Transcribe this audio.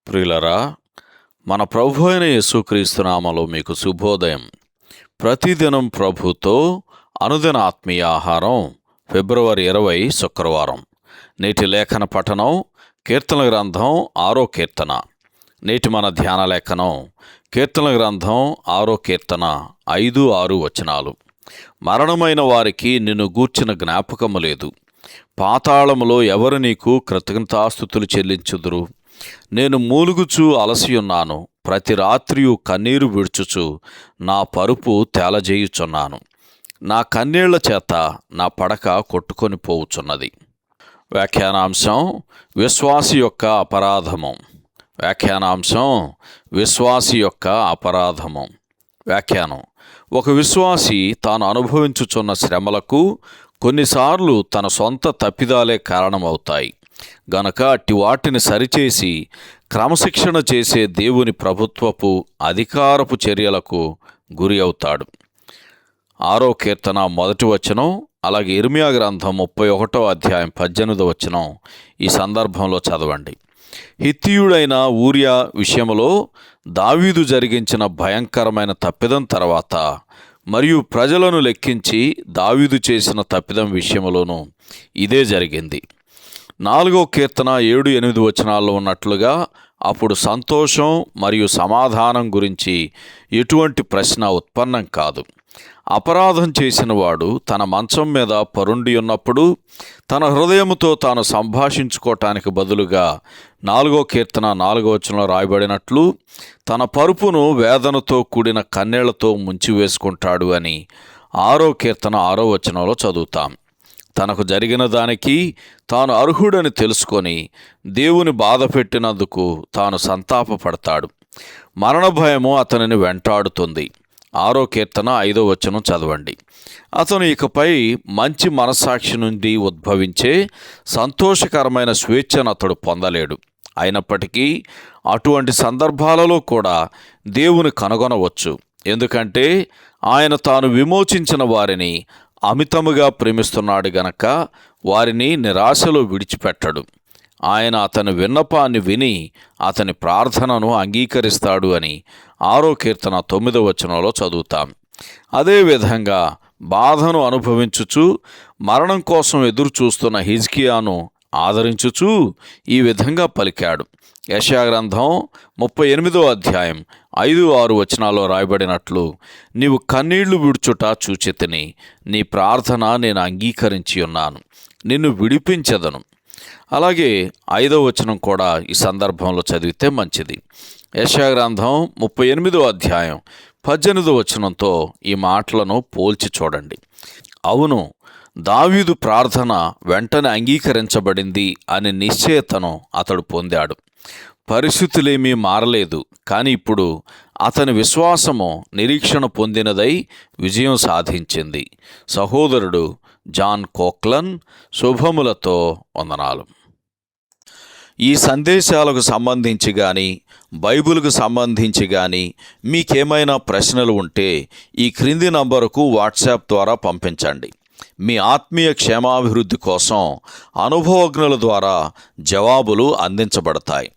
ప్రియులరా, మన ప్రభు అయిన యేసుక్రీస్తు నామములో మీకు శుభోదయం. ప్రతిదినం ప్రభుతో అనుదిన ఆత్మీయ ఆహారం. ఫిబ్రవరి 20 శుక్రవారం. నేటి లేఖన పఠనం కీర్తనల గ్రంథం 6వ కీర్తన. నేటి మన ధ్యాన లేఖనం కీర్తనల గ్రంథం 6వ కీర్తన 5-6 వచనాలు. మరణమైన వారికి నిన్ను గూర్చిన జ్ఞాపకము లేదు. పాతాళములో ఎవరు నీకు కృతజ్ఞతాస్తుతులు చెల్లించుదురు? నేను మూలుగుచూ అలసియున్నాను, ప్రతి రాత్రియు కన్నీరు విడుచుచు నా పరుపు తేలజేయుచున్నాను. నా కన్నీళ్ల చేత నా పడక కొట్టుకొని పోవుచున్నది. వ్యాఖ్యానాంశం విశ్వాసి యొక్క అపరాధము. వ్యాఖ్యానాంశం విశ్వాసి యొక్క అపరాధము. వ్యాఖ్యానం: ఒక విశ్వాసి తాను అనుభవించుచున్న శ్రమలకు కొన్నిసార్లు తన సొంత తప్పిదాలే కారణమవుతాయి గనక అట్టి వాటిని సరిచేసి క్రమశిక్షణ చేసే దేవుని ప్రభుత్వపు అధికారపు చర్యలకు గురి అవుతాడు. 6వ కీర్తన 1వ వచనం, అలాగే ఇర్మియా గ్రంథం 31వ అధ్యాయం 18వ వచనం ఈ సందర్భంలో చదవండి. హిత్తీయుడైన ఊరియా విషయంలో దావీదు జరిగించిన భయంకరమైన తప్పిదం తర్వాత మరియు ప్రజలను లెక్కించి దావీదు చేసిన తప్పిదం విషయంలోనూ ఇదే జరిగింది. 4వ కీర్తన 7-8 వచనాల్లో ఉన్నట్లుగా అప్పుడు సంతోషం మరియు సమాధానం గురించి ఎటువంటి ప్రశ్న ఉత్పన్నం కాదు. అపరాధం చేసిన వాడు తన మంచం మీద పరుండి ఉన్నప్పుడు తన హృదయముతో తాను సంభాషించుకోవటానికి బదులుగా 4వ కీర్తన 4వ వచనంలో రాయబడినట్లు తన పరుపును వేదనతో కూడిన కన్నీళ్లతో ముంచివేసుకుంటాడు అని 6వ కీర్తన 6వ వచనంలో చదువుతాం. తనకు జరిగిన దానికి తాను అర్హుడని తెలుసుకొని దేవుని బాధ పెట్టినందుకు తాను సంతాపపడతాడు. మరణ భయము అతనిని వెంటాడుతుంది. 6వ కీర్తన 5వ వచనం చదవండి. అతను ఇకపై మంచి మనస్సాక్షి నుండి ఉద్భవించే సంతోషకరమైన స్వేచ్ఛను అతడు పొందలేడు. అయినప్పటికీ అటువంటి సందర్భాలలో కూడా దేవుని కనుగొనవచ్చు. ఎందుకంటే ఆయన తాను విమోచించిన వారిని అమితముగా ప్రేమిస్తున్నాడు గనక వారిని నిరాశలో విడిచిపెట్టడు. ఆయన అతని విన్నపాన్ని విని అతని ప్రార్థనను అంగీకరిస్తాడు అని 6వ కీర్తన 9వ వచనంలో చదువుతాం. అదేవిధంగా బాధను అనుభవించుచు మరణం కోసం ఎదురు చూస్తున్న హిజ్కియాను ఆదరించుచూ ఈ విధంగా పలికాడు. యెషయా గ్రంథం 38వ అధ్యాయం 5-6 వచనాల్లో రాయబడినట్లు, నీవు కన్నీళ్లు విడుచుట చూచితిని, నీ ప్రార్థన నేను అంగీకరించి ఉన్నాను, నిన్ను విడిపించెదను. అలాగే 5వ వచనం కూడా ఈ సందర్భంలో చదివితే మంచిది. యెషయా గ్రంథం 38వ అధ్యాయం 18వ వచనంతో ఈ మాటలను పోల్చి చూడండి. అవును, దావీదు ప్రార్థన వెంటనే అంగీకరించబడింది అనే నిశ్చయతను అతడు పొందాడు. పరిస్థితులేమీ మారలేదు, కానీ ఇప్పుడు అతని విశ్వాసము నిరీక్షణ పొందినదై విజయం సాధించింది. సహోదరుడు జాన్ కోక్లన్. శుభములతో వందనాలు. ఈ సందేశాలకు సంబంధించి కానీ బైబిల్కు సంబంధించి కానీ మీకేమైనా ప్రశ్నలు ఉంటే ఈ క్రింది నంబరుకు వాట్సాప్ ద్వారా పంపించండి. మీ ఆత్మీయ క్షేమాభివృద్ధి కోసం అనుభవజ్ఞుల ద్వారా జవాబులు అందించబడతాయి.